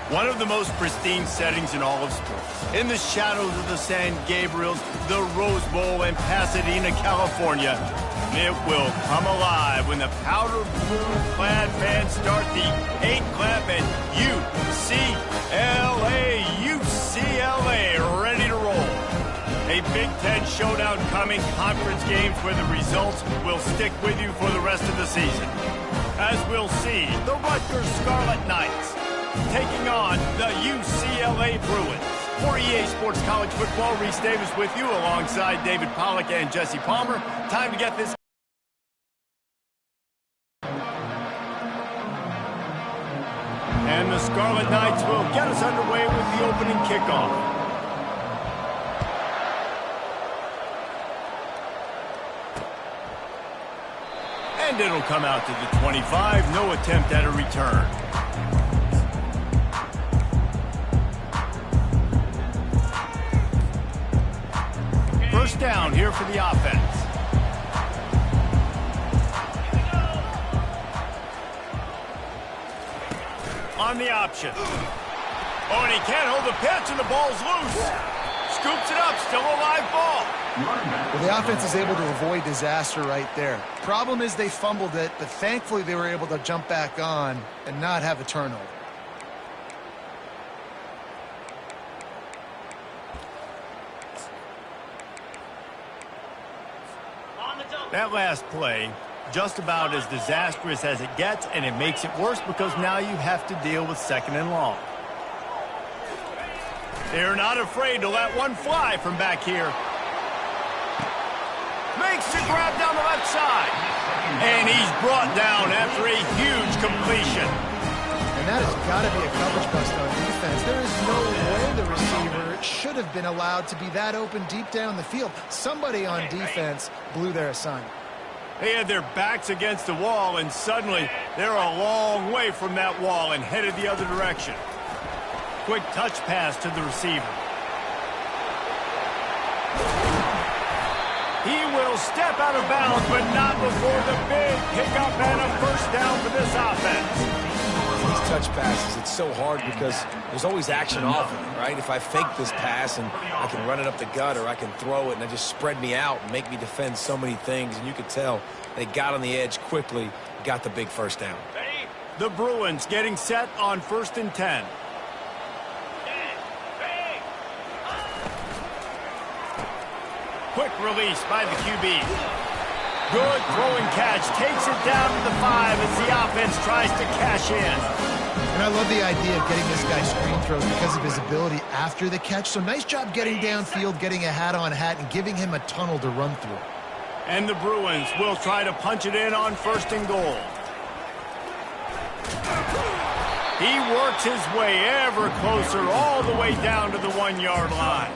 One of the most pristine settings in all of sports. In the shadows of the San Gabriels, the Rose Bowl in Pasadena, California, it will come alive when the powder blue-clad fans start the 8-clap and UCLA, ready to roll. A Big Ten showdown coming, conference games where the results will stick with you for the rest of the season. As we'll see, the Rutgers Scarlet Knights taking on the UCLA Bruins. For EA Sports College Football, Reese Davis with you alongside David Pollack and Jesse Palmer. Time to get this. And the Scarlet Knights will get us underway with the opening kickoff. And it'll come out to the 25. No attempt at a return. First down here for the offense. On the option. Oh, and he can't hold the pitch, and the ball's loose. Scoops it up, still a live ball. Well, the offense is able to avoid disaster right there. Problem is they fumbled it, but thankfully they were able to jump back on and not have a turnover. That last play, just about as disastrous as it gets, and it makes it worse because now you have to deal with second and long. They're not afraid to let one fly from back here. Makes the grab down the left side. And he's brought down after a huge completion. And that has got to be a coverage bust on defense. There is no way the receiver should have been allowed to be that open deep down the field. Somebody on defense blew their assignment. They had their backs against the wall, and suddenly they're a long way from that wall and headed the other direction. Quick touch pass to the receiver. He will step out of bounds, but not before the big pickup and a first down for this offense. These touch passes, it's so hard because there's always action off of it, right? If I fake this pass and I can run it up the gut, or I can throw it and it just spread me out and make me defend so many things, and you could tell they got on the edge quickly, got the big first down. The Bruins getting set on 1st and 10. Quick release by the QB. Good throwing catch. Takes it down to the 5 as the offense tries to cash in. And I love the idea of getting this guy screen throws because of his ability after the catch. So nice job getting downfield, getting a hat-on-hat, and giving him a tunnel to run through. And the Bruins will try to punch it in on 1st and goal. He works his way ever closer all the way down to the 1-yard line.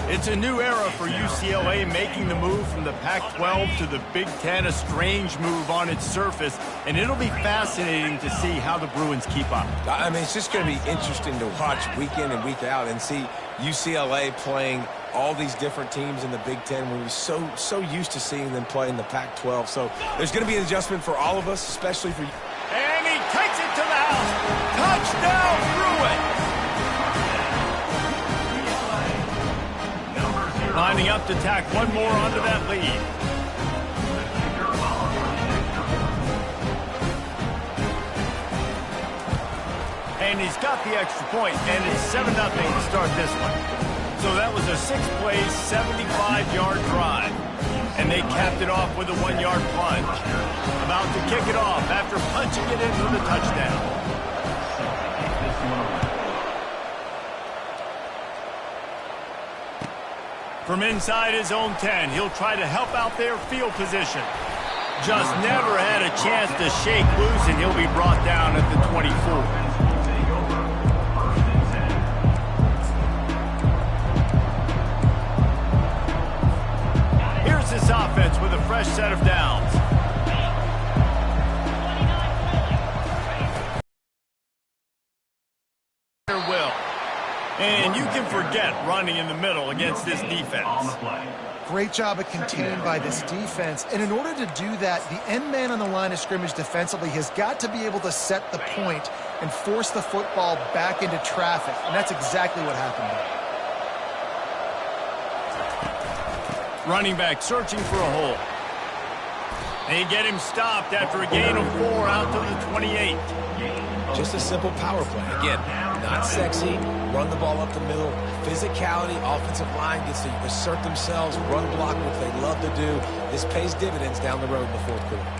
It's a new era for UCLA, making the move from the Pac-12 to the Big Ten, a strange move on its surface, and it'll be fascinating to see how the Bruins keep up. I mean, it's just going to be interesting to watch week in and week out and see UCLA playing all these different teams in the Big Ten. We're so used to seeing them play in the Pac-12, so there's going to be an adjustment for all of us, especially for you. And he takes it to the house. Touchdown, Bruins! Lining up to tack one more onto that lead. And he's got the extra point, and it's 7-0 to start this one. So that was a 6-play, 75-yard drive. And they capped it off with a 1-yard plunge. About to kick it off after punching it in for the touchdown. From inside his own 10, he'll try to help out their field position. Just never had a chance to shake loose, and he'll be brought down at the 24. Here's this offense with a fresh set of downs. And you can forget running in the middle against this defense. Great job of containing by this defense. And in order to do that, the end man on the line of scrimmage defensively has got to be able to set the point and force the football back into traffic, and that's exactly what happened there. Running back searching for a hole. They get him stopped after a gain of 4 out to the 28. Just a simple power play. Again, not sexy. Run the ball up the middle. Physicality, offensive line gets to assert themselves, run block, which they love to do. This pays dividends down the road in the fourth quarter.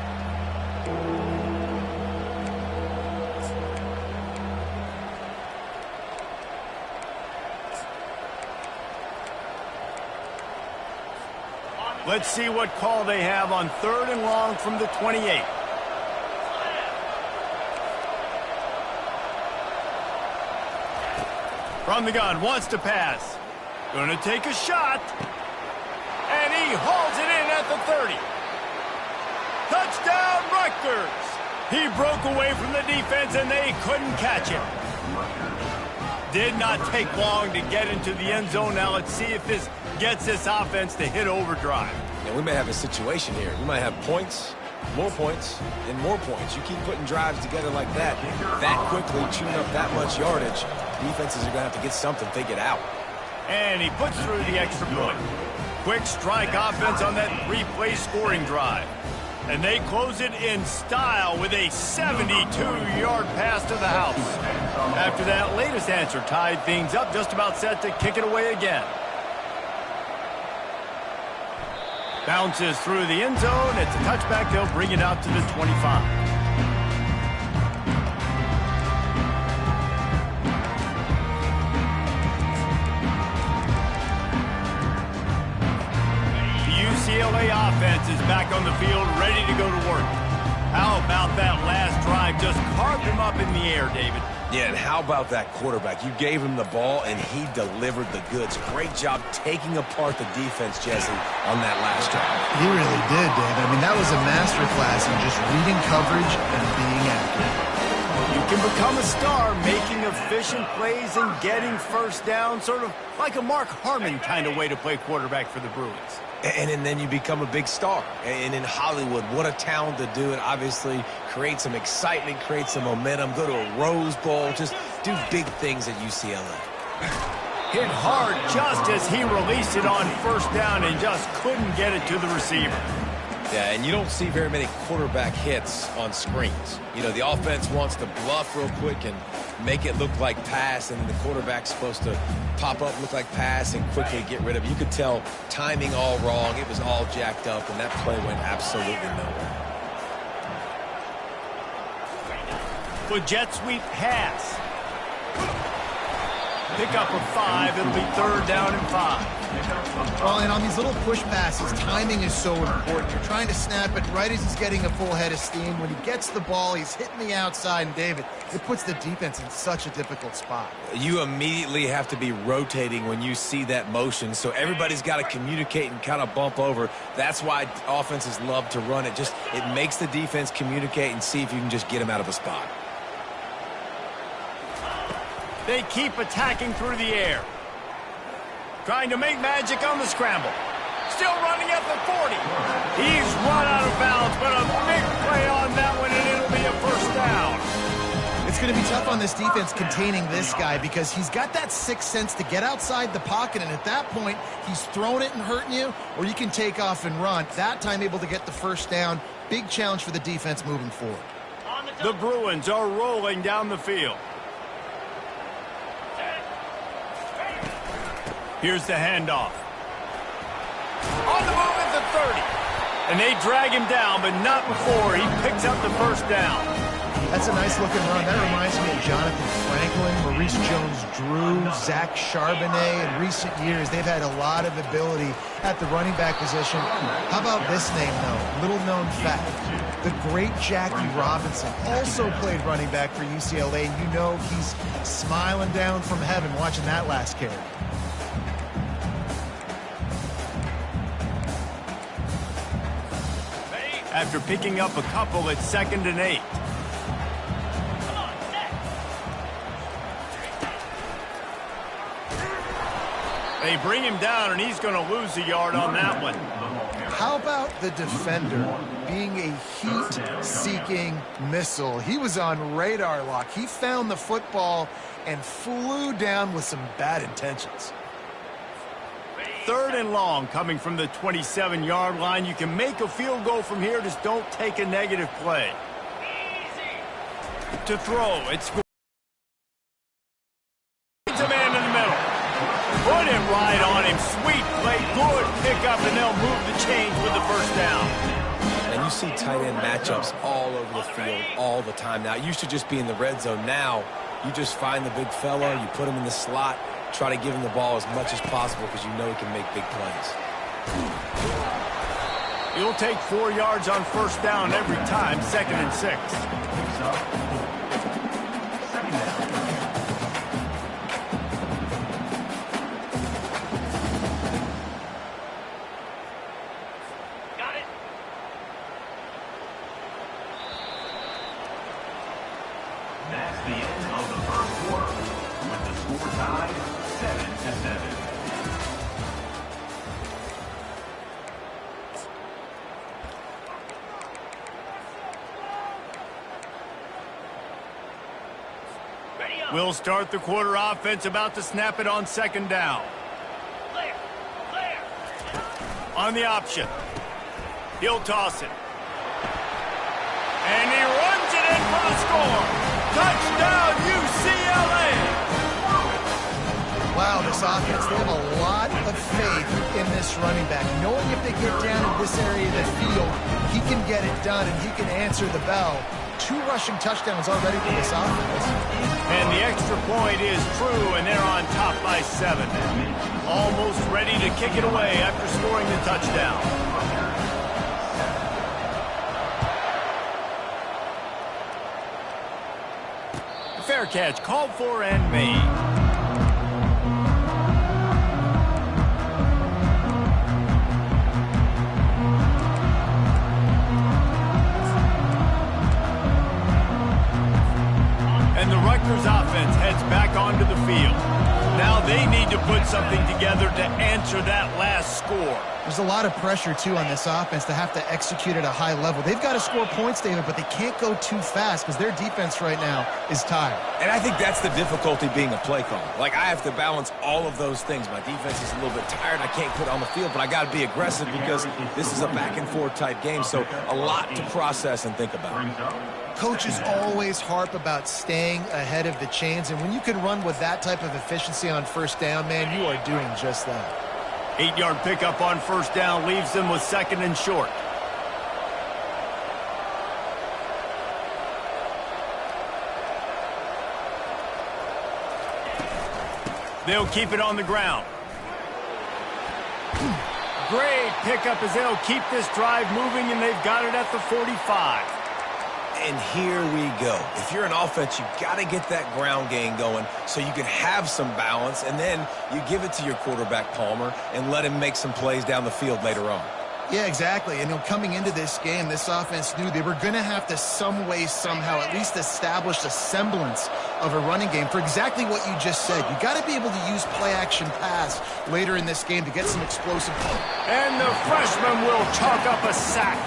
Let's see what call they have on 3rd and long from the 28. From the gun, wants to pass. Gonna take a shot. And he hauls it in at the 30. Touchdown, Rutgers! He broke away from the defense and they couldn't catch him. Did not take long to get into the end zone. Now let's see if this gets this offense to hit overdrive. Now, we may have a situation here. We might have points, and more points. You keep putting drives together like that quickly, chewing up that much yardage, defenses are going to have to get something figured out. And he puts through the extra point. Quick strike offense on that 3-play scoring drive. And they close it in style with a 72-yard pass to the house. After that latest answer tied things up, just about set to kick it away again. Bounces through the end zone. It's a touchback. They'll bring it out to the 25. UCLA offense is back on the field, ready to go to work. How about that last drive? Just carved him up in the air, David. Yeah, and how about that quarterback? You gave him the ball, and he delivered the goods. Great job taking apart the defense, Jesse, on that last drive. He really did, David. I mean, that was a masterclass in just reading coverage and being accurate. You can become a star making efficient plays and getting first down, sort of like a Mark Harmon kind of way to play quarterback for the Bruins. And then you become a big star. And in Hollywood, what a talent to do it. Obviously, create some excitement, create some momentum, go to a Rose Bowl, just do big things at UCLA. Hit hard just as he released it on first down and just couldn't get it to the receiver. Yeah, and you don't see very many quarterback hits on screens. You know, the offense wants to bluff real quick and make it look like pass, and the quarterback's supposed to pop up, look like pass, and quickly get rid of it. You could tell timing all wrong. It was all jacked up, and that play went absolutely nowhere. With jet sweep pass. Pick up of 5. It'll be 3rd down and 5. Well, and on these little push passes, timing is so important. You're trying to snap it right as he's getting a full head of steam. When he gets the ball, he's hitting the outside, and David, it puts the defense in such a difficult spot. You immediately have to be rotating when you see that motion, so everybody's got to communicate and kind of bump over. That's why offenses love to run it. Just it makes the defense communicate and see if you can just get them out of a spot. They keep attacking through the air. Trying to make magic on the scramble. Still running at the 40. He's run out of bounds, but a big play on that one, and it'll be a first down. It's going to be tough on this defense containing this guy because he's got that sixth sense to get outside the pocket, and at that point, he's throwing it and hurting you, or you can take off and run. That time able to get the first down. Big challenge for the defense moving forward. The Bruins are rolling down the field. Here's the handoff. On the move at the 30. And they drag him down, but not before he picks up the first down. That's a nice looking run. That reminds me of Jonathan Franklin, Maurice Jones-Drew, Zach Charbonnet. In recent years, they've had a lot of ability at the running back position. How about this name, though? Little known fact. The great Jackie Robinson also played running back for UCLA, and you know he's smiling down from heaven watching that last carry. After picking up a couple at 2nd and 8. They bring him down, and he's going to lose a yard on that one. How about the defender being a heat-seeking missile? He was on radar lock. He found the football and flew down with some bad intentions. 3rd and long coming from the 27-yard line. You can make a field goal from here, just don't take a negative play. To throw, it's a man in the middle. Put it right on him. Sweet play, good pickup, and they'll move the chains with the first down. And you see tight end matchups all over the field all the time now. It used to just be in the red zone. Now you just find the big fella, you put him in the slot, try to give him the ball as much as possible because you know he can make big plays. You'll take 4 yards on first down every time, 2nd and 6. That's the end of the first quarter, with the score tied 7-7. We'll start the quarter. Offense about to snap it on 2nd down. On the option. He'll toss it. And he runs it in for the score. Touchdown, UCLA! Wow, this offense, they have a lot of faith in this running back. Knowing if they get down in this area of the field, he can get it done and he can answer the bell. 2 rushing touchdowns already for this offense. And the extra point is true, and they're on top by 7. Almost ready to kick it away after scoring the touchdown. Fair catch called for and made. And the Rutgers offense heads back onto the field. Now they need to put something together to answer that last score. There's a lot of pressure, too, on this offense to have to execute at a high level. They've got to score points, David, but they can't go too fast because their defense right now is tired. And I think that's the difficulty being a play caller. Like, I have to balance all of those things. My defense is a little bit tired. I can't put it on the field, but I got to be aggressive because this is a back-and-forth type game, so a lot to process and think about. Coaches always harp about staying ahead of the chains, and when you can run with that type of efficiency on first down, man, you are doing just that. 8-yard pickup on first down leaves them with 2nd and short. They'll keep it on the ground. Great pickup as they'll keep this drive moving, and they've got it at the 45. And here we go. If you're an offense, you got to get that ground game going so you can have some balance, and then you give it to your quarterback, Palmer, and let him make some plays down the field later on. Yeah, exactly. And coming into this game, this offense knew they were going to have to some way, somehow, at least establish a semblance of a running game for exactly what you just said. You got to be able to use play-action pass later in this game to get some explosive power. And the freshman will chalk up a sack.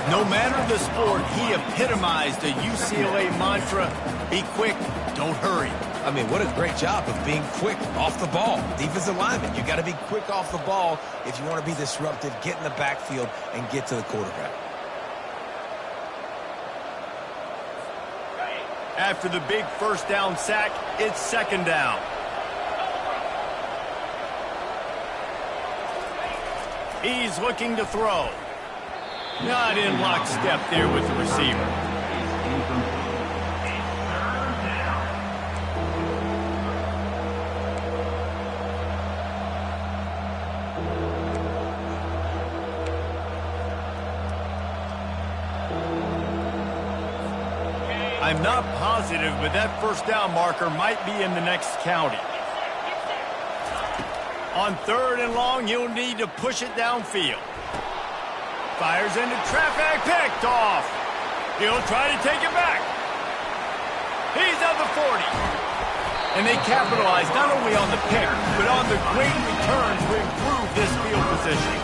No matter the sport, he epitomized the UCLA mantra, be quick, don't hurry. I mean, what a great job of being quick off the ball. Defensive lineman, you got to be quick off the ball if you want to be disruptive, get in the backfield, and get to the quarterback. After the big first down sack, it's 2nd down. He's looking to throw. Not in lockstep there with the receiver. I'm not positive, but that first down marker might be in the next county. On 3rd and long, he'll need to push it downfield. Fires into traffic, picked off. He'll try to take it back. He's at the 40. And they capitalize not only on the pick, but on the great return to improve this field position.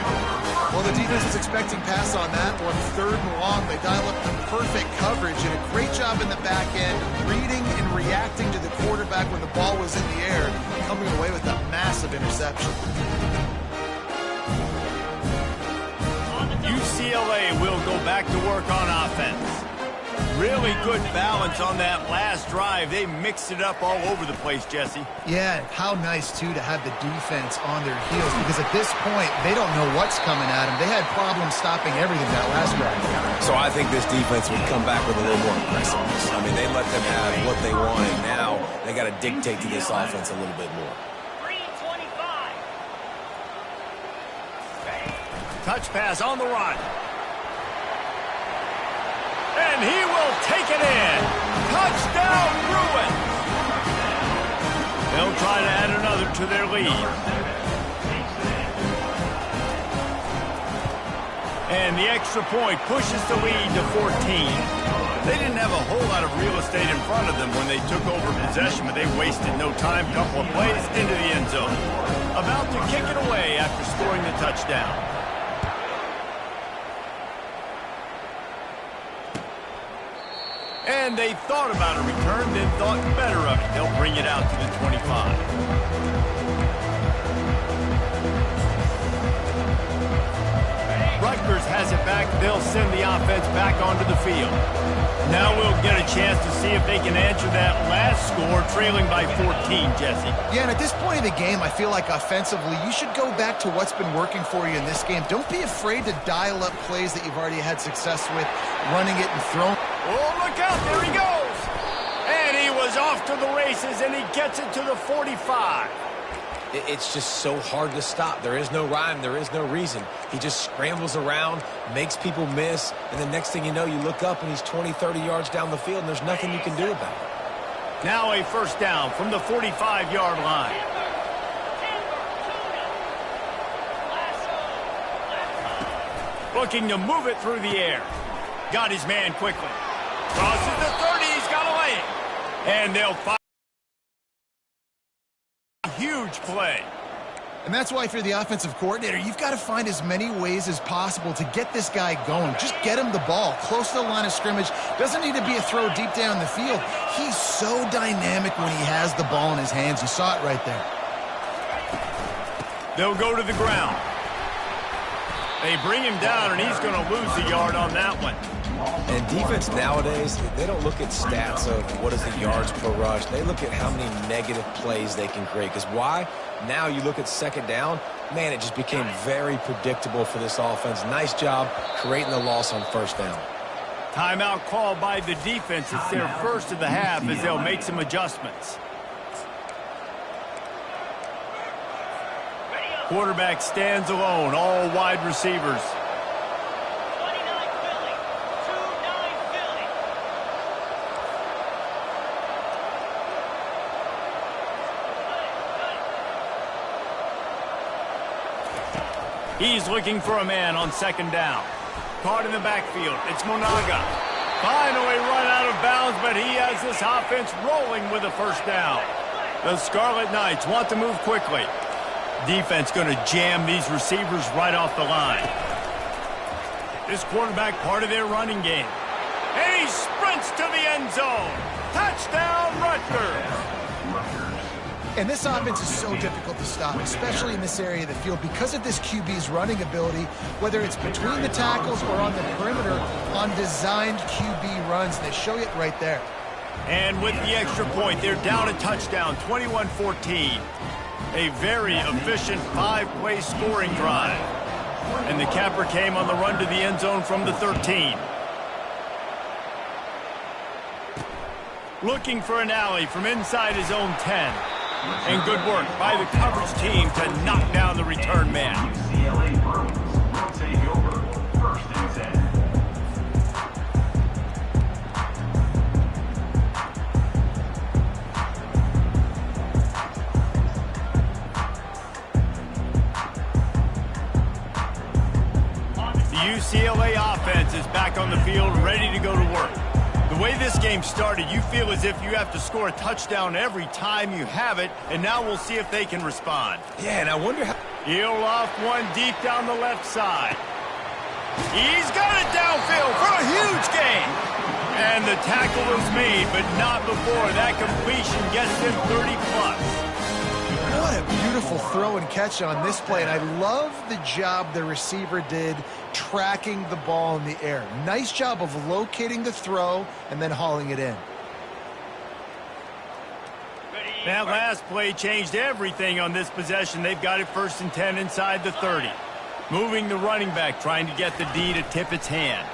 Well, the defense is expecting pass on that one. 3rd and long. They dial up the perfect coverage and a great job in the back end, reading and reacting to the quarterback when the ball was in the air, coming away with a massive interception. UCLA will go back to work on offense. Really good balance on that last drive. They mixed it up all over the place, Jesse. Yeah, how nice, too, to have the defense on their heels, because at this point, they don't know what's coming at them. They had problems stopping everything that last drive. So I think this defense would come back with a little more aggressiveness. I mean, they let them have what they wanted. Now they got to dictate to this offense a little bit more. Touch pass on the run. And he will take it in. Touchdown, Bruins. They'll try to add another to their lead. And the extra point pushes the lead to 14. They didn't have a whole lot of real estate in front of them when they took over possession, but they wasted no time. Couple of plays into the end zone. About to kick it away after scoring the touchdown. And they thought about a return, then thought better of it. They'll bring it out to the 25. Rutgers has it back. They'll send the offense back onto the field. Now we'll get a chance to see if they can answer that last score, trailing by 14, Jesse. Yeah, and at this point in the game, I feel like offensively, you should go back to what's been working for you in this game. Don't be afraid to dial up plays that you've already had success with, running it and throwing. Oh, look out, there he goes. And he was off to the races, and he gets it to the 45. It's just so hard to stop. There is no rhyme. There is no reason. He just scrambles around, makes people miss, and the next thing you know, you look up and he's 20, 30 yards down the field, and there's nothing you can do about it. Now a first down from the 45-yard line. Looking to move it through the air. Got his man quickly. Crosses the 30. He's got a lane. And they'll fire. Huge play. And that's why if you're the offensive coordinator, you've got to find as many ways as possible to get this guy going. Just get him the ball close to the line of scrimmage. Doesn't need to be a throw deep down the field. He's so dynamic when he has the ball in his hands. You saw it right there. They'll go to the ground. They bring him down, and he's going to lose a yard on that one. And defense nowadays, they don't look at stats of what is the yards per rush. They look at how many negative plays they can create. Because why? Now you look at second down, man, it just became very predictable for this offense. Nice job creating the loss on first down. Timeout called by the defense. It's their first of the half as they'll make some adjustments. Quarterback stands alone, all wide receivers. He's looking for a man on second down. Caught in the backfield. It's Monaga. Finally run out of bounds, but he has this offense rolling with a first down. The Scarlet Knights want to move quickly. Defense going to jam these receivers right off the line. This quarterback part of their running game. And he sprints to the end zone. Touchdown, Rutgers. And this offense is so difficult to stop, especially in this area of the field, because of this QB's running ability, whether it's between the tackles or on the perimeter, on designed QB runs. They show it right there. And with the extra point, they're down a touchdown, 21-14. A very efficient 5-play scoring drive. And the capper came on the run to the end zone from the 13. Looking for an alley from inside his own 10. And good work by the coverage team to knock down the return man. UCLA Bruins will take over first and 10. The UCLA offense is back on the field, ready to go to work. The way this game started, you feel as if you have to score a touchdown every time you have it, and now we'll see if they can respond. Yeah, and I wonder how... He'll off one deep down the left side. He's got it downfield for a huge gain. And the tackle is made, but not before that completion gets him 30+. What a beautiful throw and catch on this play, and I love the job the receiver did tracking the ball in the air. Nice job of locating the throw and then hauling it in. That last play changed everything on this possession. They've got it 1st and 10 inside the 30. Moving the running back, trying to get the D to tip its hand.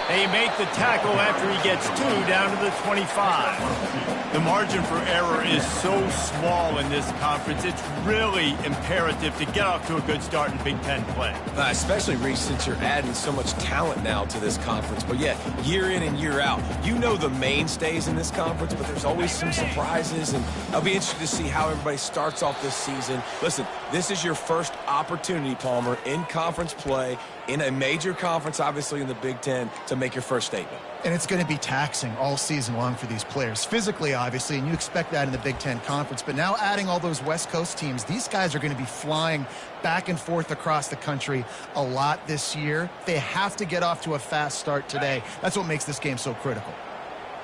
They make the tackle after he gets 2 down to the 25. The margin for error is so small in this conference. It's really imperative to get off to a good start in Big Ten play. Especially, Reese, since you're adding so much talent now to this conference. But yeah, year in and year out, you know the mainstays in this conference, but there's always some surprises, and I'll be interested to see how everybody starts off this season. Listen, this is your first opportunity, Palmer, in conference play, in a major conference, obviously in the Big Ten, to make your first statement. And it's going to be taxing all season long for these players. Physically, obviously, and you expect that in the Big Ten Conference. But now adding all those West Coast teams, these guys are going to be flying back and forth across the country a lot this year. They have to get off to a fast start today. That's what makes this game so critical.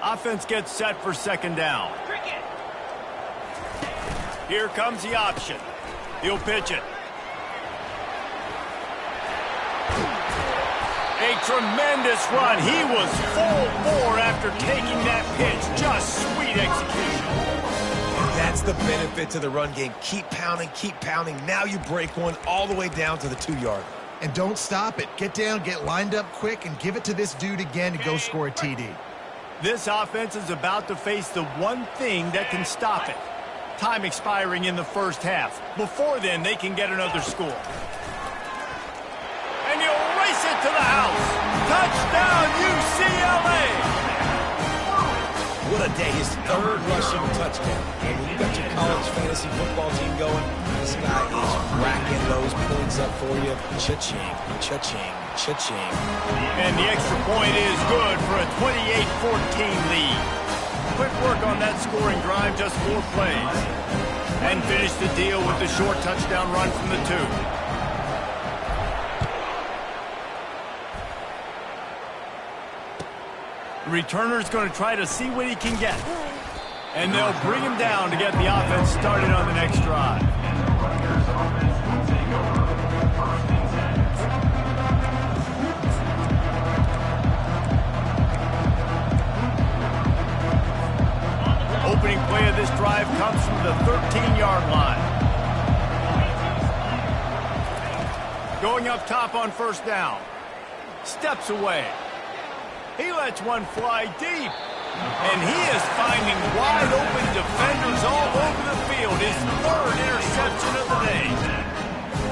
Offense gets set for 2nd down. Here comes the option. He'll pitch it. A tremendous run. He was full bore after taking that pitch. Just sweet execution. That's the benefit to the run game. Keep pounding, keep pounding. Now you break one all the way down to the 2-yard. And don't stop it. Get down, get lined up quick, and give it to this dude again to go score a TD. This offense is about to face the one thing that can stop it. Time expiring in the 1st half. Before then, they can get another score. And he'll race it to the house. Touchdown, UCLA! What a day. His 3rd rushing touchdown. And when you got your college fantasy football team going, this guy is racking those points up for you. Cha-ching, cha-ching, cha-ching. And the extra point is good for a 28-14 lead. Quick work on that scoring drive, just 4 plays. And finish the deal with the short touchdown run from the 2. The returner's going to try to see what he can get. And they'll bring him down to get the offense started on the next drive. Opening play of this drive comes from the 13-yard line. Going up top on 1st down. Steps away. He lets one fly deep. And he is finding wide open defenders all over the field. His 3rd interception of the day.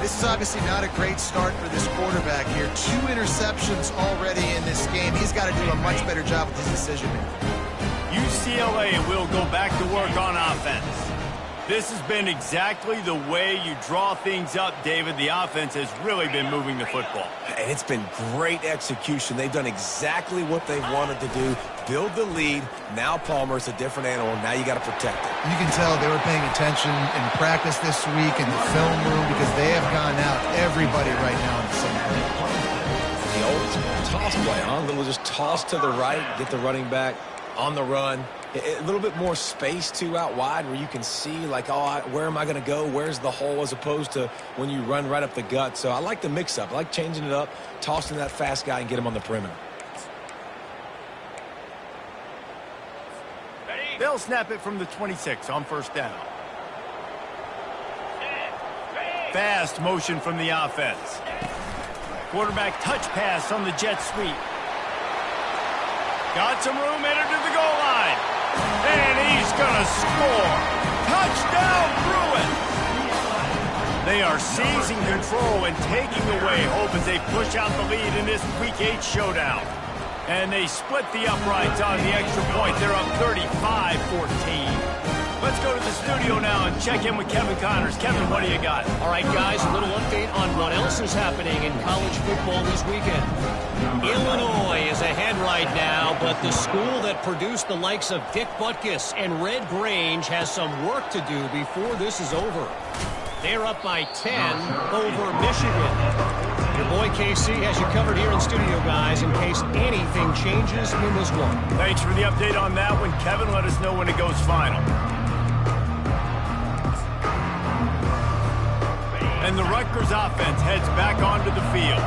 This is obviously not a great start for this quarterback here. 2 interceptions already in this game. He's got to do a much better job with his decision-making. UCLA will go back to work on offense. This has been exactly the way you draw things up, David. The offense has really been moving the football. And it's been great execution. They've done exactly what they wanted to do. Build the lead. Now Palmer's a different animal. Now you got to protect it. You can tell they were paying attention in practice this week in the film room because they have gone out everybody right now in the same play. The old toss play, huh? A little just toss to the right, get the running back on the run. A little bit more space, too, out wide where you can see, like, oh, where am I going to go? Where's the hole, as opposed to when you run right up the gut. So I like the mix-up. I like changing it up, tossing that fast guy and get him on the perimeter. They'll snap it from the 26 on 1st down. Fast motion from the offense. Quarterback touch pass on the jet sweep. Got some room, entered to the goal line. And he's going to score. Touchdown, Bruin. They are seizing control and taking away hope as they push out the lead in this Week 8 showdown. And they split the uprights on the extra point. They're up 35-14. Let's go to the studio now and check in with Kevin Connors. Kevin, what do you got? All right, guys, a little update on what else is happening in college football this weekend. Illinois is ahead right now, but the school that produced the likes of Dick Butkus and Red Grange has some work to do before this is over. They're up by 10 over Michigan. Your boy KC has you covered here in studio, guys, in case anything changes in this one. Thanks for the update on that one, Kevin. Let us know when it goes final. And the Rutgers offense heads back onto the field.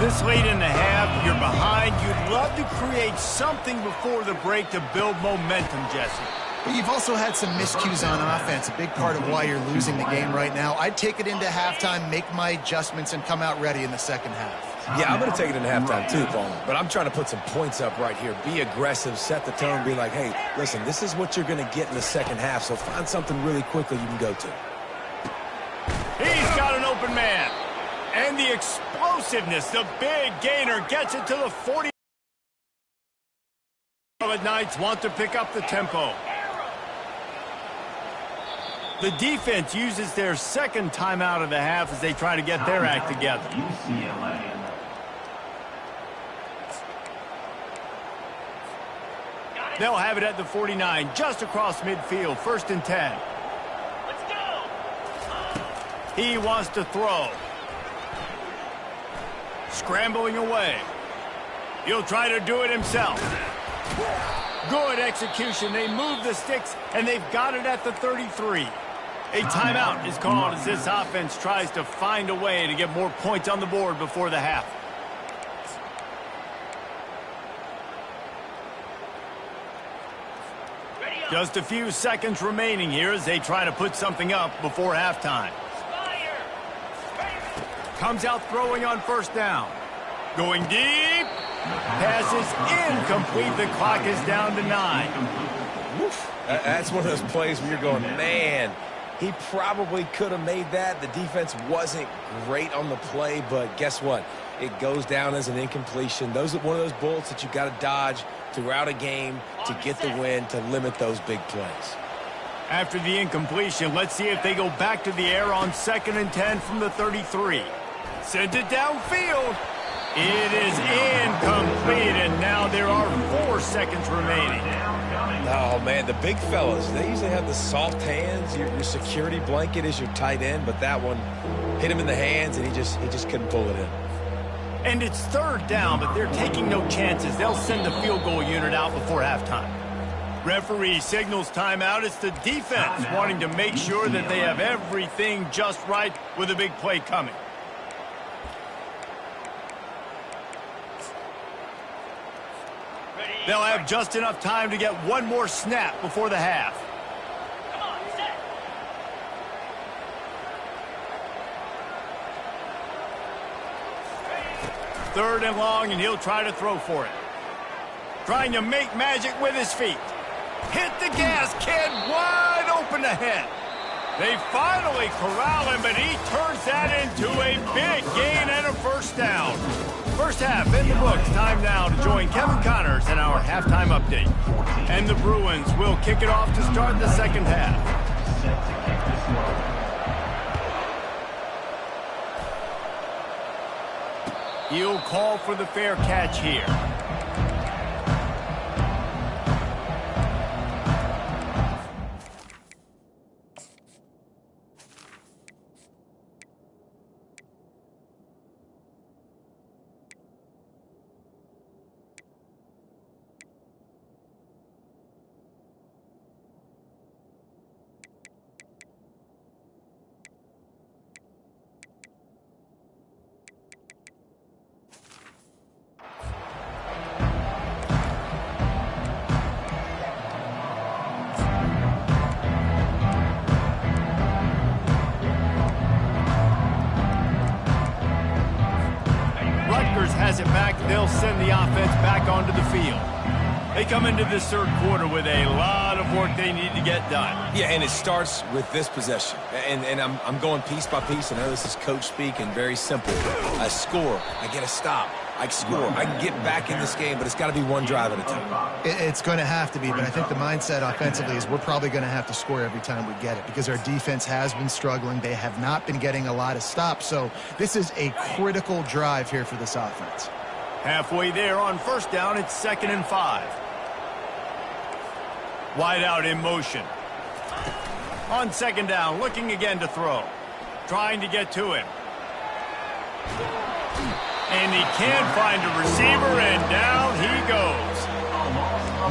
This late in the half, you're behind. You'd love to create something before the break to build momentum, Jesse. But you've also had some miscues on offense, a big part of why you're losing the game right now. I'd take it into halftime, make my adjustments, and come out ready in the second half. Yeah, I'm going to take it into halftime too, Paul. But I'm trying to put some points up right here. Be aggressive, set the tone, be like, hey, listen, this is what you're going to get in the second half, so find something really quickly you can go to. He's got an open man. And the explosiveness, the big gainer gets it to the 40. The Knights want to pick up the tempo. The defense uses their second timeout of the half as they try to get their act together. UCLA. They'll have it at the 49, just across midfield, 1st and 10. Let's go! He wants to throw. Scrambling away. He'll try to do it himself. Good execution. They move the sticks, and they've got it at the 33. A timeout is called as this offense tries to find a way to get more points on the board before the half. Just a few seconds remaining here as they try to put something up before halftime. Comes out throwing on 1st down. Going deep. Pass is incomplete. The clock is down to 9. Woof. That's one of those plays where you're going, man, he probably could have made that. The defense wasn't great on the play, but guess what? It goes down as an incompletion. Those are one of those bullets that you got to dodge throughout a game to get the win, to limit those big plays. After the incompletion, let's see if they go back to the air on 2nd and 10 from the 33. Sends it downfield. It is incomplete, and now there are 4 seconds remaining. Oh, man, the big fellas, they usually have the soft hands. Your security blanket is your tight end, but that one hit him in the hands, and he just couldn't pull it in. And it's 3rd down, but they're taking no chances. They'll send the field goal unit out before halftime. Referee signals timeout. It's the defense wanting to make sure that they have everything just right with a big play coming. They'll have just enough time to get one more snap before the half. Come on, set. 3rd and long, and he'll try to throw for it. Trying to make magic with his feet. Hit the gas, kid. Wide open ahead. They finally corral him, but he turns that into a big gain and a 1st down. 1st half in the books. Time now to join Kevin Connors in our halftime update. And the Bruins will kick it off to start the 2nd half. He'll call for the fair catch here. Has it back, they'll send the offense back onto the field. They come into this 3rd quarter with a lot of work they need to get done. Yeah, and it starts with this possession. And I'm going piece by piece. I know this is coach speak and very simple. I score, I get a stop. I score. I can get back in this game, but it's got to be one drive at a time. It's going to have to be, but I think the mindset offensively is we're probably going to have to score every time we get it because our defense has been struggling. They have not been getting a lot of stops, so this is a critical drive here for this offense. Halfway there on first down, it's 2nd and 5. Wide out in motion. On 2nd down, looking again to throw. Trying to get to him. And he can't find a receiver, and down he goes.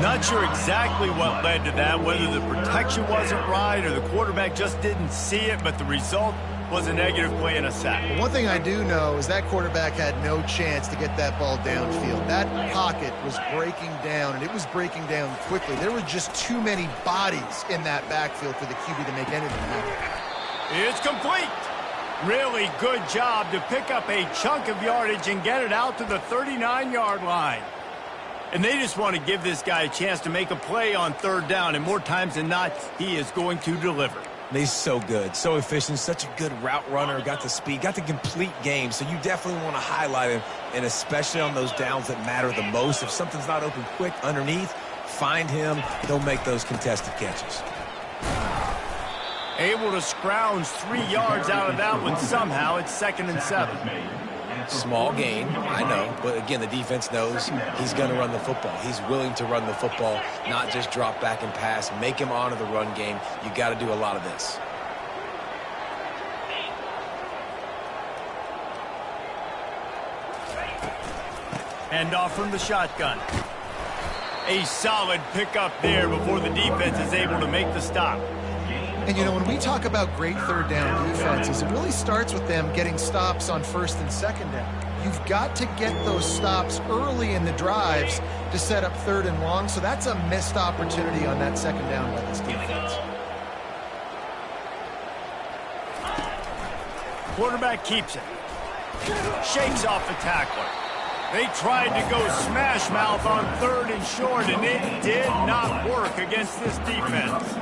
Not sure exactly what led to that, whether the protection wasn't right or the quarterback just didn't see it, but the result was a negative play and a sack. Well, one thing I do know is that quarterback had no chance to get that ball downfield. That pocket was breaking down, and it was breaking down quickly. There were just too many bodies in that backfield for the QB to make anything happen. It's complete. Really good job to pick up a chunk of yardage and get it out to the 39-yard line. And they just want to give this guy a chance to make a play on 3rd down, and more times than not, he is going to deliver. He's so good, so efficient, such a good route runner, got the speed, got the complete game, so you definitely want to highlight him, and especially on those downs that matter the most. If something's not open quick underneath, find him, he'll make those contested catches. Able to scrounge 3 yards out of that one somehow. It's 2nd and 7. Small gain, I know, but again, the defense knows he's going to run the football. He's willing to run the football, not just drop back and pass, make him honor the run game. You got to do a lot of this. Hand off from the shotgun. A solid pickup there before the defense is able to make the stop. And, you know, when we talk about great 3rd down defenses, it really starts with them getting stops on 1st and 2nd down. You've got to get those stops early in the drives to set up 3rd and long, so that's a missed opportunity on that 2nd down by this defense. Quarterback keeps it. Shakes off the tackler. They tried to go smash mouth on 3rd and short, and it did not work against this defense.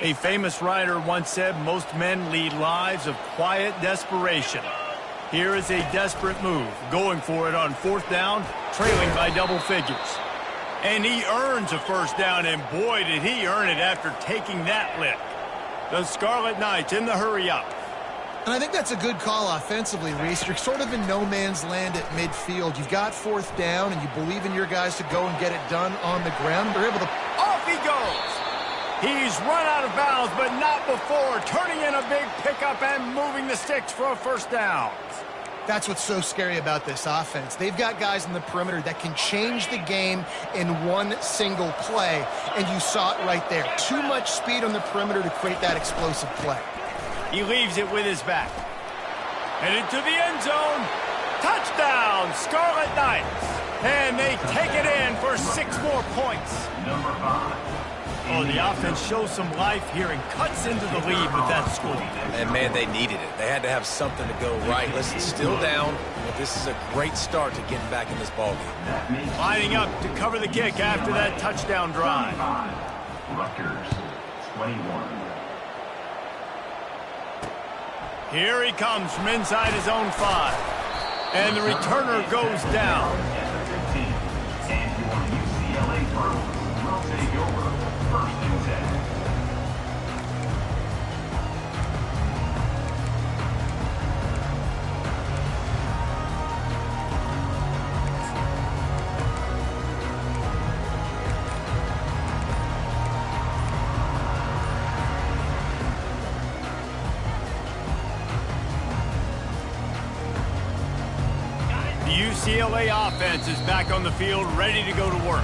A famous writer once said, most men lead lives of quiet desperation. Here is a desperate move, going for it on 4th down, trailing by double figures. And he earns a 1st down, and boy, did he earn it after taking that lick. The Scarlet Knights in the hurry-up. And I think that's a good call offensively, Reese. You're sort of in no man's land at midfield. You've got 4th down, and you believe in your guys to go and get it done on the ground. They're able to... Off he goes! He's run out of bounds, but not before, turning in a big pickup and moving the sticks for a 1st down. That's what's so scary about this offense. They've got guys in the perimeter that can change the game in one single play, and you saw it right there. Too much speed on the perimeter to create that explosive play. He leaves it with his back. Headed to the end zone. Touchdown, Scarlet Knights. And they take it in for 6 more points. Number 5. Oh, the offense shows some life here and cuts into the lead with that score. And, man, they needed it. They had to have something to go right. Listen, still down, but this is a great start to getting back in this ballgame. Lining up to cover the kick after that touchdown drive. Rutgers, 21. Here he comes from inside his own 5. And the returner goes down. And your UCLA Bruins will take over 1st and 10. UCLA offense is back on the field, ready to go to work.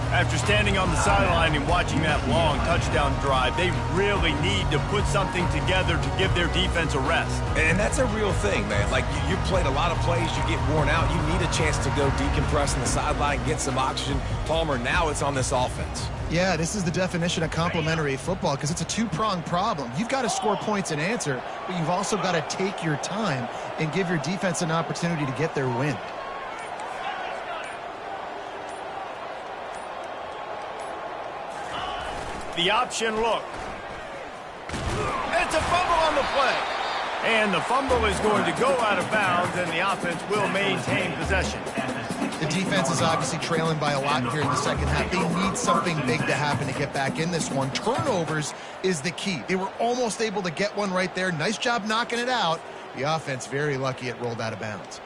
After standing on the sideline and watching that long touchdown drive, they really need to put something together to give their defense a rest. And that's a real thing, man. Like, you played a lot of plays, you get worn out, you need a chance to go decompress on the sideline, get some oxygen. Palmer, now it's on this offense. Yeah, this is the definition of complementary football because it's a two-pronged problem. You've got to score points and answer, but you've also got to take your time and give your defense an opportunity to get their wind. The option look. It's a fumble on the play. And the fumble is going to go out of bounds, and the offense will maintain possession. The defense is obviously trailing by a lot here in the second half. They need something big to happen to get back in this one. Turnovers is the key. They were almost able to get one right there. Nice job knocking it out. The offense very lucky it rolled out of bounds.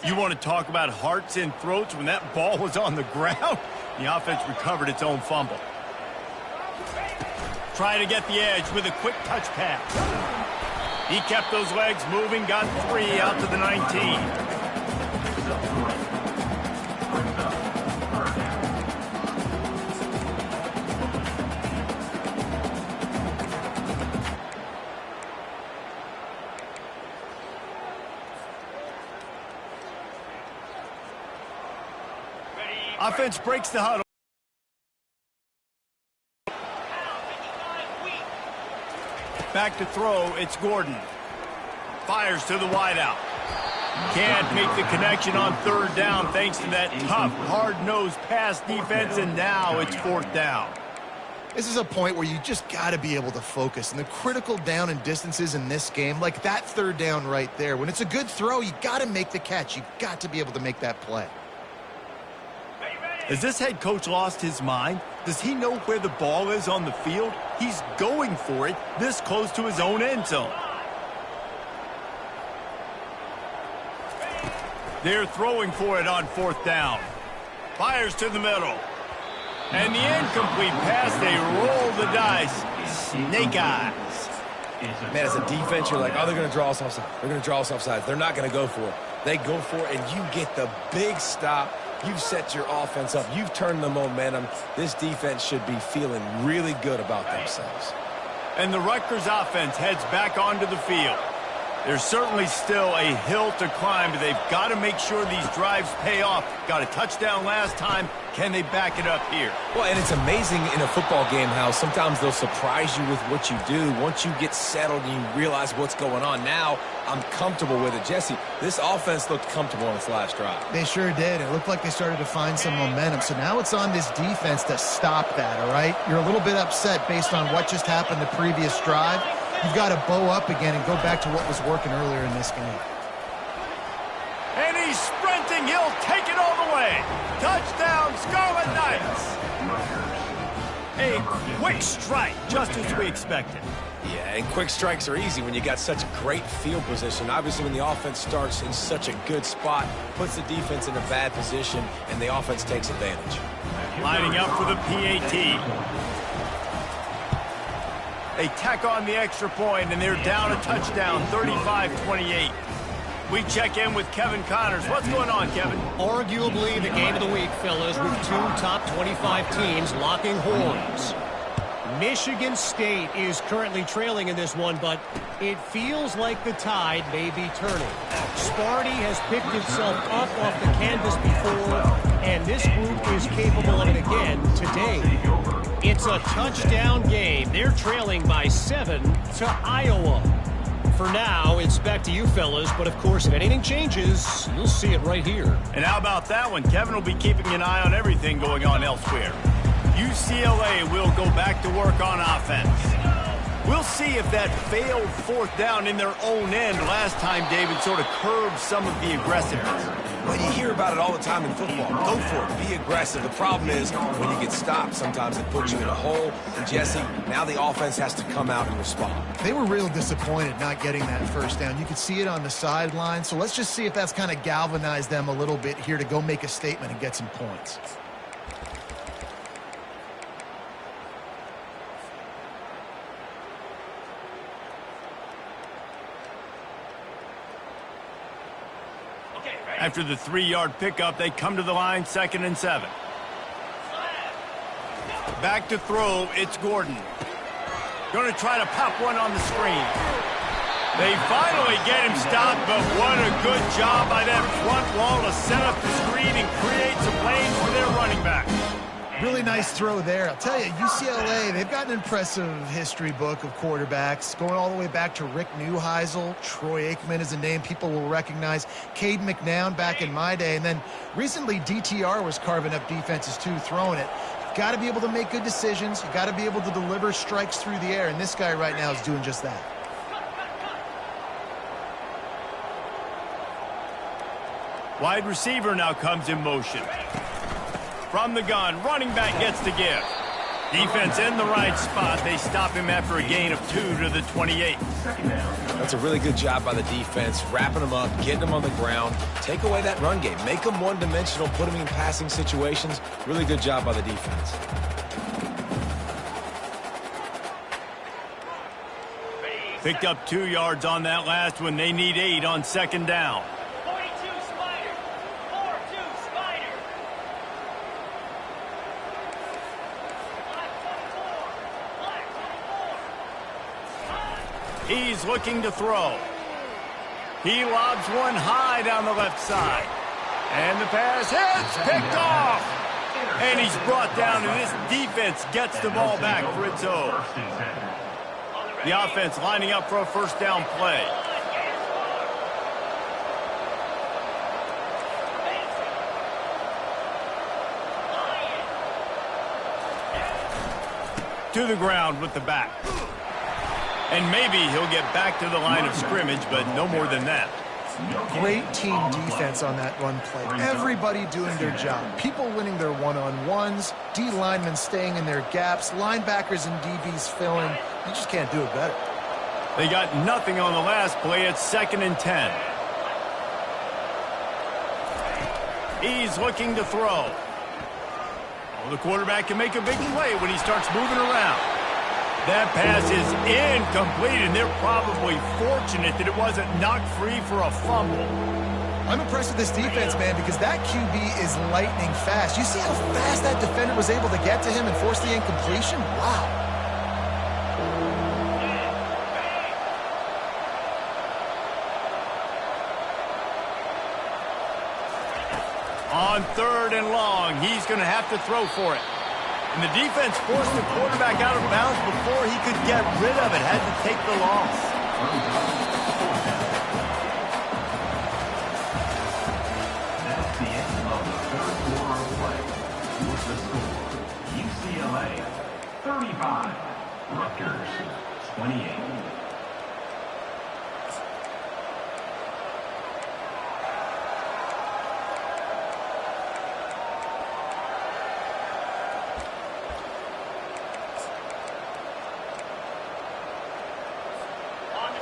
You want to talk about hearts and throats when that ball was on the ground? The offense recovered its own fumble. Trying to get the edge with a quick touch pass. He kept those legs moving, got 3 out to the 19. Offense breaks the huddle. Back to throw, it's Gordon. Fires to the wideout. Can't make the connection on third down thanks to that tough, hard-nosed pass defense, and now it's fourth down. This is a point where you just got to be able to focus. And the critical down and distances in this game, like that third down right there, when it's a good throw, you got to make the catch. You've got to be able to make that play. Has this head coach lost his mind? Does he know where the ball is on the field? He's going for it this close to his own end zone. They're throwing for it on fourth down. Fires to the middle. And the incomplete pass, they roll the dice. Snake eyes. Man, as a defense, you're like, oh, they're going to draw us offside. They're going to draw us offside. They're not going to go for it. They go for it, and you get the big stop. You've set your offense up. You've turned the momentum. This defense should be feeling really good about themselves. And the Rutgers offense heads back onto the field. There's certainly still a hill to climb, but they've got to make sure these drives pay off. Got a touchdown last time. Can they back it up here? Well, and it's amazing in a football game how sometimes they'll surprise you with what you do. Once you get settled and you realize what's going on, now I'm comfortable with it. Jesse, this offense looked comfortable on its last drive. They sure did. It looked like they started to find some momentum. So now it's on this defense to stop that, all right? You're a little bit upset based on what just happened the previous drive. You've got to bow up again and go back to what was working earlier in this game. And he's sprinting. He'll take it all the way. Touchdown, Scarlet Knights. A quick strike, just as we expected. Yeah, and quick strikes are easy when you got such great field position. Obviously, when the offense starts in such a good spot, puts the defense in a bad position, and the offense takes advantage. Lining up for the PAT. They tack on the extra point, and they're down a touchdown, 35-28. We check in with Kevin Connors. What's going on, Kevin? Arguably the game of the week, fellas, with 2 top 25 teams locking horns. Michigan State is currently trailing in this one, but it feels like the tide may be turning. Sparty has picked itself up off the canvas before, and this group is capable of it again today. It's a touchdown game. They're trailing by 7 to Iowa. For now, it's back to you fellas, but of course, if anything changes, you'll see it right here. And how about that one? Kevin will be keeping an eye on everything going on elsewhere. UCLA will go back to work on offense. We'll see if that failed fourth down in their own end last time, David, sort of curbed some of the aggressiveness. Well, you hear about it all the time in football. Go for it. Be aggressive. The problem is when you get stopped, sometimes it puts you in a hole. And, Jesse, now the offense has to come out and respond. They were real disappointed not getting that first down. You could see it on the sideline. So let's just see if that's kind of galvanized them a little bit here to go make a statement and get some points. After the 3-yard pickup, they come to the line, 2nd and 7. Back to throw, it's Gordon. Going to try to pop one on the screen. They finally get him stopped, but what a good job by that front wall to set up the screen and create some lanes for their running back. Really nice throw there. I'll tell you, UCLA, they've got an impressive history book of quarterbacks, going all the way back to Rick Neuheisel. Troy Aikman is a name people will recognize. Cade McNown back in my day. And then recently, DTR was carving up defenses too, throwing it. You've got to be able to make good decisions. You've got to be able to deliver strikes through the air. And this guy right now is doing just that. Wide receiver now comes in motion. From the gun, running back gets the give. Defense in the right spot. They stop him after a gain of 2 to the 28. That's a really good job by the defense, wrapping him up, getting him on the ground. Take away that run game. Make him one-dimensional, put him in passing situations. Really good job by the defense. Picked up 2 yards on that last one. They need 8 on second down. He's looking to throw. He lobs one high down the left side. And the pass hits, picked off. And he's brought down, and this defense gets the ball back for its own. The offense lining up for a first down play. To the ground with the back. And maybe he'll get back to the line of scrimmage, but no more than that. Great team defense on that run play. Everybody doing their job. People winning their one-on-ones, D linemen staying in their gaps, linebackers and DBs filling. You just can't do it better. They got nothing on the last play. It's 2nd and 10. He's looking to throw. Oh, the quarterback can make a big play when he starts moving around. That pass is incomplete, and they're probably fortunate that it wasn't knocked free for a fumble. I'm impressed with this defense, man, because that QB is lightning fast. You see how fast that defender was able to get to him and force the incompletion? Wow. On 3rd and long, he's going to have to throw for it. And the defense forced the quarterback out of bounds before he could get rid of it. Had to take the loss. That's the end of the 3rd quarter of play. With the score, UCLA 35, Rutgers 28.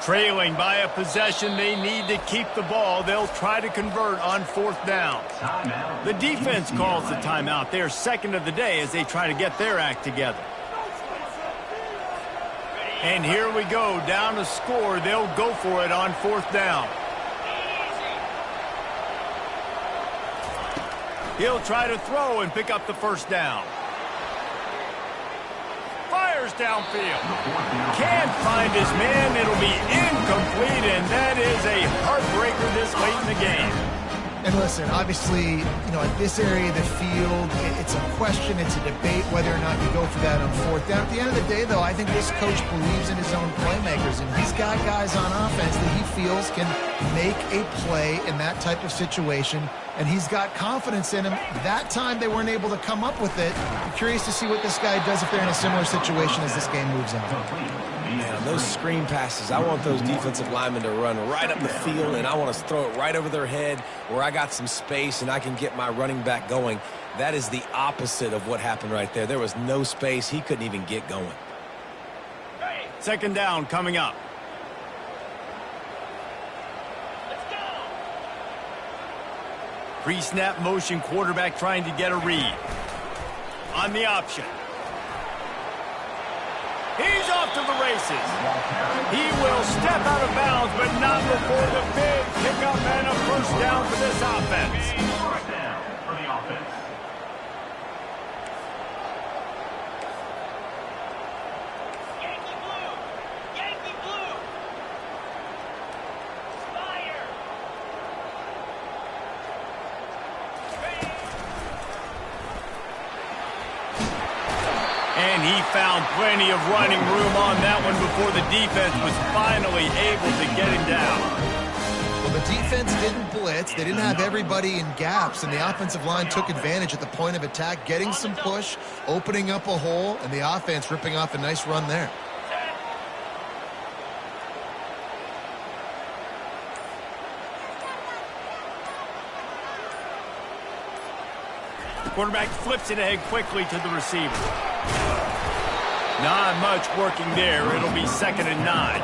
Trailing by a possession, they need to keep the ball. They'll try to convert on 4th down. The defense calls the timeout. They're 2nd of the day as they try to get their act together. And here we go, down to score. They'll go for it on 4th down. He'll try to throw and pick up the first down. Fires downfield. Can't find his man. It'll be incomplete, and that is a heartbreaker this late in the game. And listen, obviously, you know, at this area of the field, it's a question, it's a debate whether or not you go for that on 4th down. At the end of the day, though, I think this coach believes in his own playmakers, and he's got guys on offense that he feels can make a play in that type of situation, and he's got confidence in him. That time, they weren't able to come up with it. I'm curious to see what this guy does if they're in a similar situation as this game moves on. Man, those screen passes, I want those defensive linemen to run right up the field, and I want to throw it right over their head where I got some space and I can get my running back going. That is the opposite of what happened right there. There was no space. He couldn't even get going. 2nd down coming up. Pre-snap motion, quarterback trying to get a read. On the option. He's off to the races. He will step out of bounds, but not before the big pickup and a first down for this offense. First down for the offense. Yankee blue! Yankee blue! Fire! he found plenty of running room on that one before the defense was finally able to get him down. Well, the defense didn't blitz. They didn't have everybody in gaps, and the offensive line took advantage at the point of attack, getting some push, opening up a hole, and the offense ripping off a nice run there. Quarterback flips it ahead quickly to the receiver. Not much working there. It'll be 2nd and 9.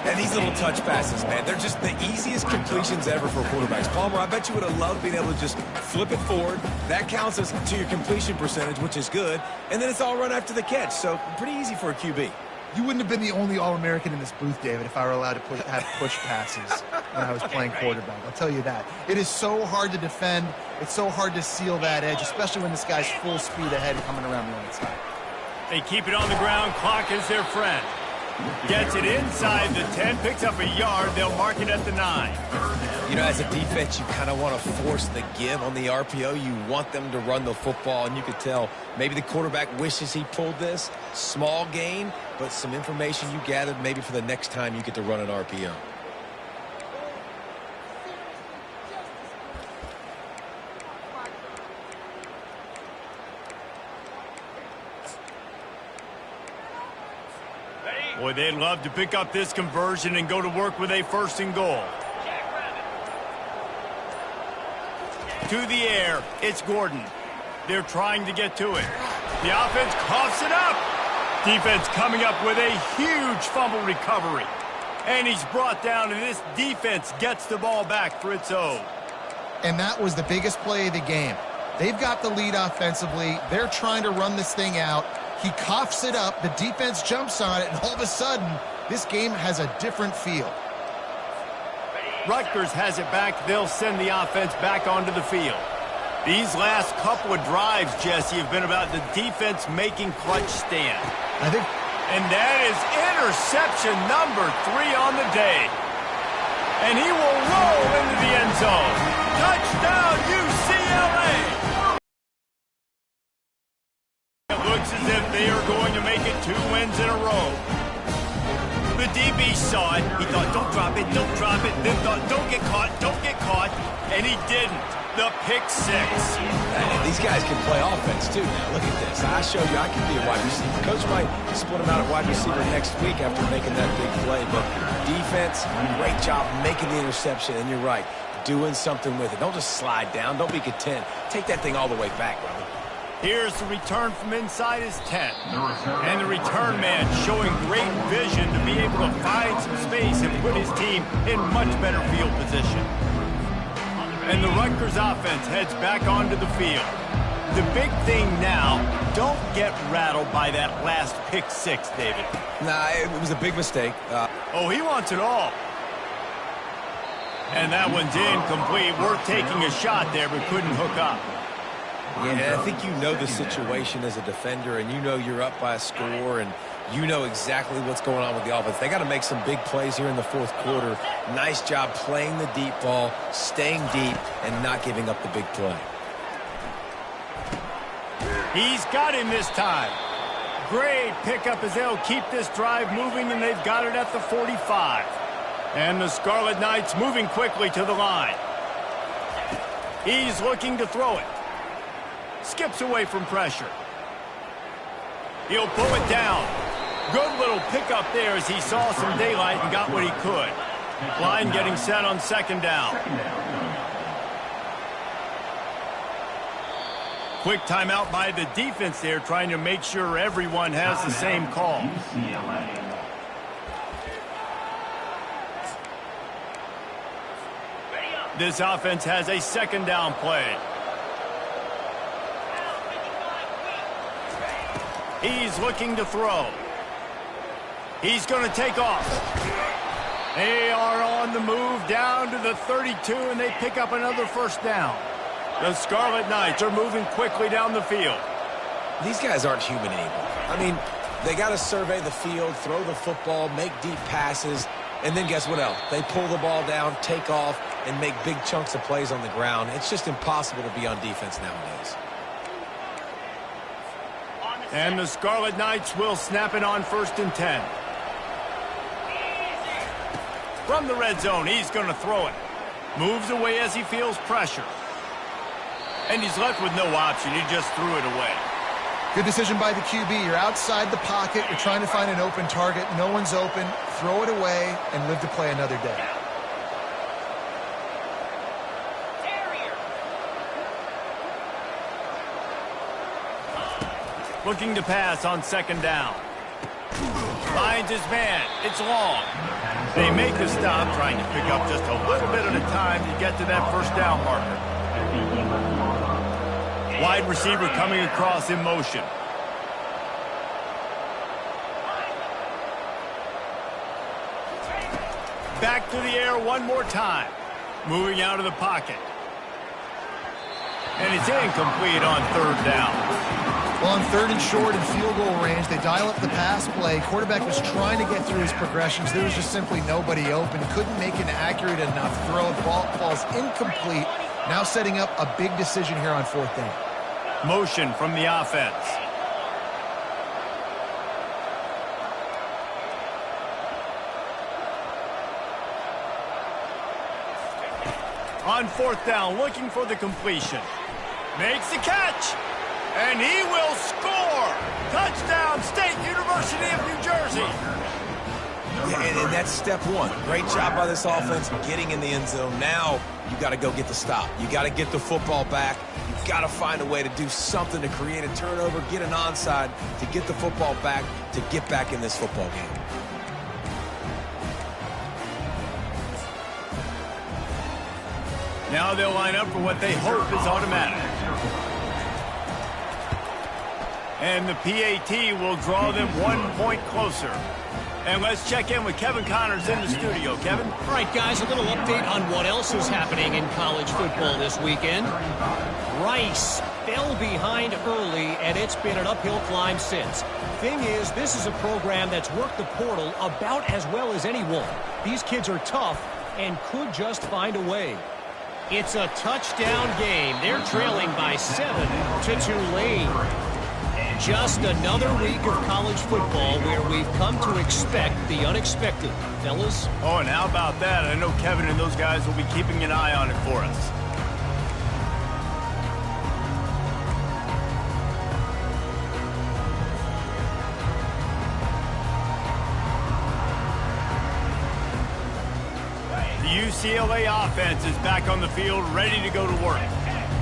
And these little touch passes, man, they're just the easiest completions ever for quarterbacks. Palmer, I bet you would have loved being able to just flip it forward. That counts as to your completion percentage, which is good. And then it's all run after the catch. So pretty easy for a QB. You wouldn't have been the only All-American in this booth, David, if I were allowed to have push passes when I was playing quarterback. I'll tell you that. It is so hard to defend. It's so hard to seal that edge, especially when this guy's full speed ahead and coming around the outside. They keep it on the ground. Clock is their friend. Gets it inside the 10, picks up a yard. They'll mark it at the 9. You know, as a defense, you kind of want to force the give on the RPO. You want them to run the football, and you could tell maybe the quarterback wishes he pulled this. Small gain, but some information you gathered maybe for the next time you get to run an RPO. Boy, they'd love to pick up this conversion and go to work with a 1st and goal. To the air, it's Gordon. They're trying to get to it. The offense coughs it up. Defense coming up with a huge fumble recovery. And he's brought down, and this defense gets the ball back for its own. And that was the biggest play of the game. They've got the lead offensively. They're trying to run this thing out. He coughs it up. The defense jumps on it, and all of a sudden, this game has a different feel. Rutgers has it back. They'll send the offense back onto the field. These last couple of drives, Jesse, have been about the defense making clutch stand. And that is interception number 3 on the day. And he will roll into the end zone. Touchdown, UCLA! It looks as if they are going to make it 2 wins in a row. The DB saw it. He thought, don't drop it, don't drop it. Then thought, don't get caught, don't get caught. And he didn't. The pick 6. And these guys can play offense, too. Now, look at this. I showed you I can be a wide receiver. Coach might split him out at wide receiver next week after making that big play. But defense, great job making the interception. And you're right, doing something with it. Don't just slide down. Don't be content. Take that thing all the way back, brother. Here's the return from inside his 10. And the return man showing great vision to be able to find some space and put his team in much better field position. And the Rutgers offense heads back onto the field. The big thing now, don't get rattled by that last pick 6, David. Nah, it was a big mistake. Oh, he wants it all. And that one's incomplete. Worth taking a shot there, but couldn't hook up. Yeah, I think you know the situation as a defender, and you know you're up by a score, and you know exactly what's going on with the offense. They got to make some big plays here in the 4th quarter. Nice job playing the deep ball, staying deep, and not giving up the big play. He's got him this time. Great pickup as they'll keep this drive moving, and they've got it at the 45. And the Scarlet Knights moving quickly to the line. He's looking to throw it. Skips away from pressure. He'll pull it down. Good little pickup there as he saw some daylight and got what he could. Line getting set on 2nd down. Quick timeout by the defense there, trying to make sure everyone has the same call. This offense has a 2nd down play. He's looking to throw. He's going to take off. They are on the move down to the 32, and they pick up another 1st down. The Scarlet Knights are moving quickly down the field. These guys aren't human anymore. I mean, they got to survey the field, throw the football, make deep passes, and then guess what else? They pull the ball down, take off, and make big chunks of plays on the ground. It's just impossible to be on defense nowadays. And the Scarlet Knights will snap it on 1st and 10. From the red zone, he's going to throw it. Moves away as he feels pressure. And he's left with no option. He just threw it away. Good decision by the QB. You're outside the pocket. You're trying to find an open target. No one's open. Throw it away and live to play another day. Looking to pass on 2nd down. Finds his man. It's long. They make the stop, trying to pick up just a little bit at a time to get to that 1st down marker. Wide receiver coming across in motion. Back to the air one more time. Moving out of the pocket. And it's incomplete on 3rd down. Well, on 3rd and short and field goal range, they dial up the pass play. Quarterback was trying to get through his progressions. There was just simply nobody open. Couldn't make an accurate enough throw. The ball falls incomplete. Now setting up a big decision here on 4th down. Motion from the offense. On 4th down, looking for the completion. Makes the catch. And he will score! Touchdown, State University of New Jersey! Yeah, and that's step one. Great job by this offense getting in the end zone. Now you got to go get the stop. You got to get the football back. You've got to find a way to do something to create a turnover, get an onside, to get the football back, to get back in this football game. Now they'll line up for what they hope is automatic. And the PAT will draw them 1 point closer. And let's check in with Kevin Connors in the studio. Kevin? All right, guys, a little update on what else is happening in college football this weekend. Rice fell behind early, and it's been an uphill climb since. Thing is, this is a program that's worked the portal about as well as anyone. These kids are tough and could just find a way. It's a touchdown game. They're trailing by 7 to Tulane. Just another week of college football where we've come to expect the unexpected. Fellas? Oh, and how about that? I know Kevin and those guys will be keeping an eye on it for us. The UCLA offense is back on the field, ready to go to work.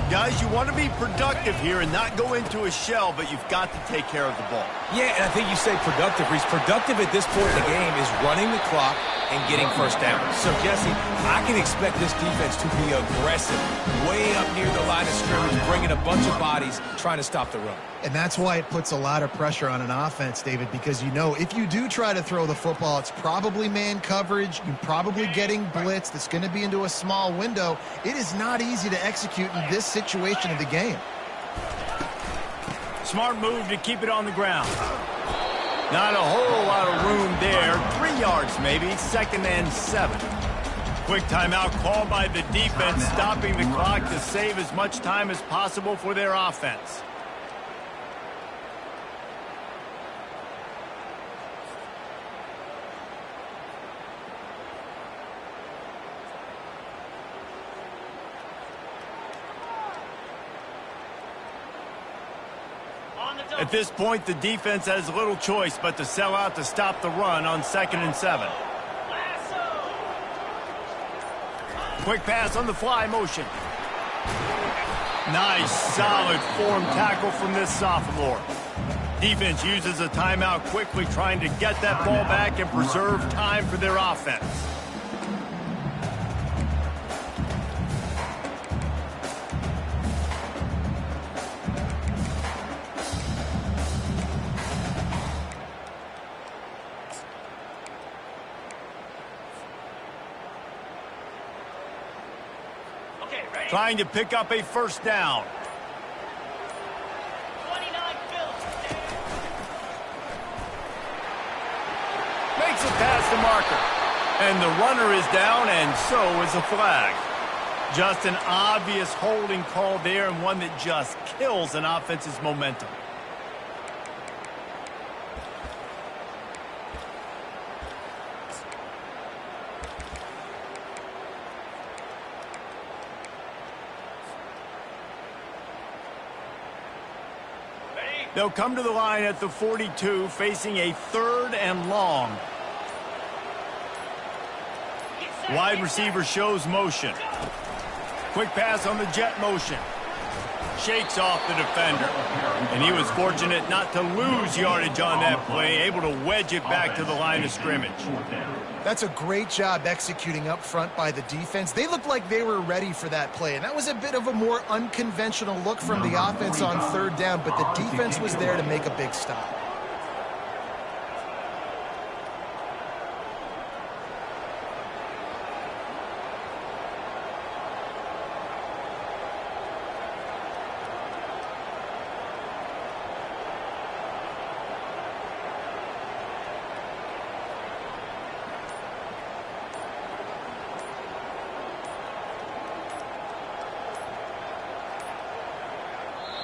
Guys, you want to be productive here and not go into a shell, but you've got to take care of the ball. Yeah, and I think you say productive. Reese, productive at this point in the game is running the clock and getting 1st down. So, Jesse, I can expect this defense to be aggressive, way up near the line of scrimmage, bringing a bunch of bodies, trying to stop the run. And that's why it puts a lot of pressure on an offense, David, because you know if you do try to throw the football, it's probably man coverage. You're probably getting blitzed. It's going to be into a small window. It is not easy to execute in this situation of the game. Smart move to keep it on the ground. Not a whole lot of room there. 3 yards maybe. 2nd and 7. Quick timeout called by the defense, stopping the clock to save as much time as possible for their offense. At this point, the defense has little choice but to sell out to stop the run on 2nd and 7. Quick pass on the fly motion. Nice, solid form tackle from this sophomore. Defense uses a timeout quickly, trying to get that ball back and preserve time for their offense. Trying to pick up a 1st down. 29 Phillips. Makes it past the marker. And the runner is down, and so is a flag. Just an obvious holding call there, and one that just kills an offense's momentum. They'll come to the line at the 42, facing a 3rd and long. Wide receiver shows motion. Quick pass on the jet motion. Shakes off the defender. And he was fortunate not to lose yardage on that play, able to wedge it back to the line of scrimmage. That's a great job executing up front by the defense. They looked like they were ready for that play, and that was a bit of a more unconventional look from the offense on 3rd down, but the defense was there to make a big stop.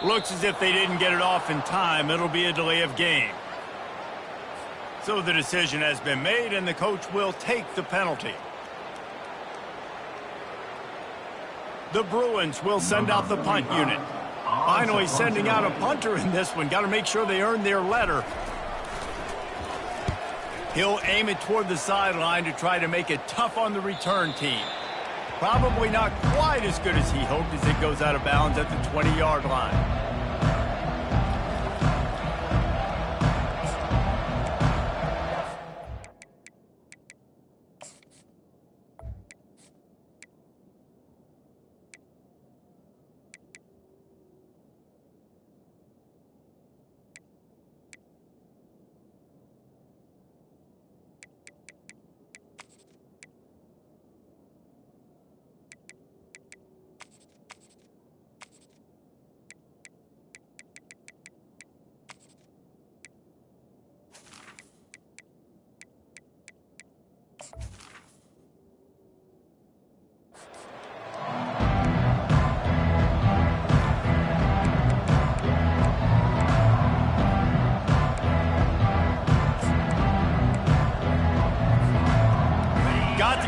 Looks as if they didn't get it off in time. It'll be a delay of game. So the decision has been made, and the coach will take the penalty. The Bruins will send out the punt unit. Finally sending out a punter in this one. Got to make sure they earn their letter. He'll aim it toward the sideline to try to make it tough on the return team. Probably not quite as good as he hoped as it goes out of bounds at the 20-yard line.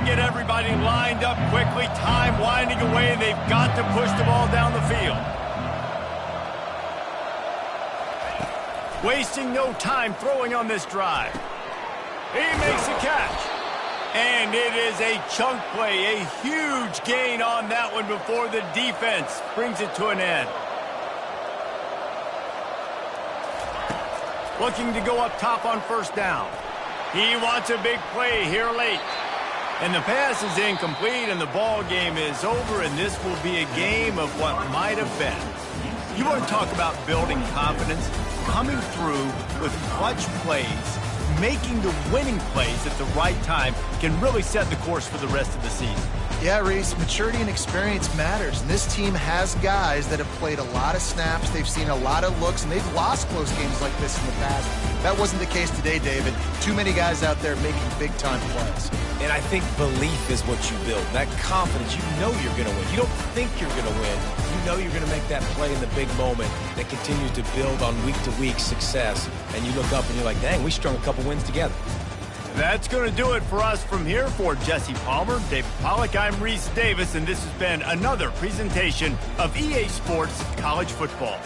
Get everybody lined up quickly, time winding away, and they've got to push the ball down the field. Wasting no time throwing on this drive. He makes a catch. And it is a chunk play, a huge gain on that one before the defense brings it to an end. Looking to go up top on 1st down. He wants a big play here late. And the pass is incomplete, and the ball game is over, and this will be a game of what might have been. You want to talk about building confidence? Coming through with clutch plays, making the winning plays at the right time can really set the course for the rest of the season. Yeah, Reese, maturity and experience matters, and this team has guys that have played a lot of snaps, they've seen a lot of looks, and they've lost close games like this in the past. That wasn't the case today, David. Too many guys out there making big-time plays. And I think belief is what you build. That confidence, you know you're going to win. You don't think you're going to win. You know you're going to make that play in the big moment that continues to build on week-to-week success. And you look up and you're like, dang, we strung a couple wins together. That's going to do it for us from here. For Jesse Palmer, David Pollack, I'm Reese Davis, and this has been another presentation of EA Sports College Football.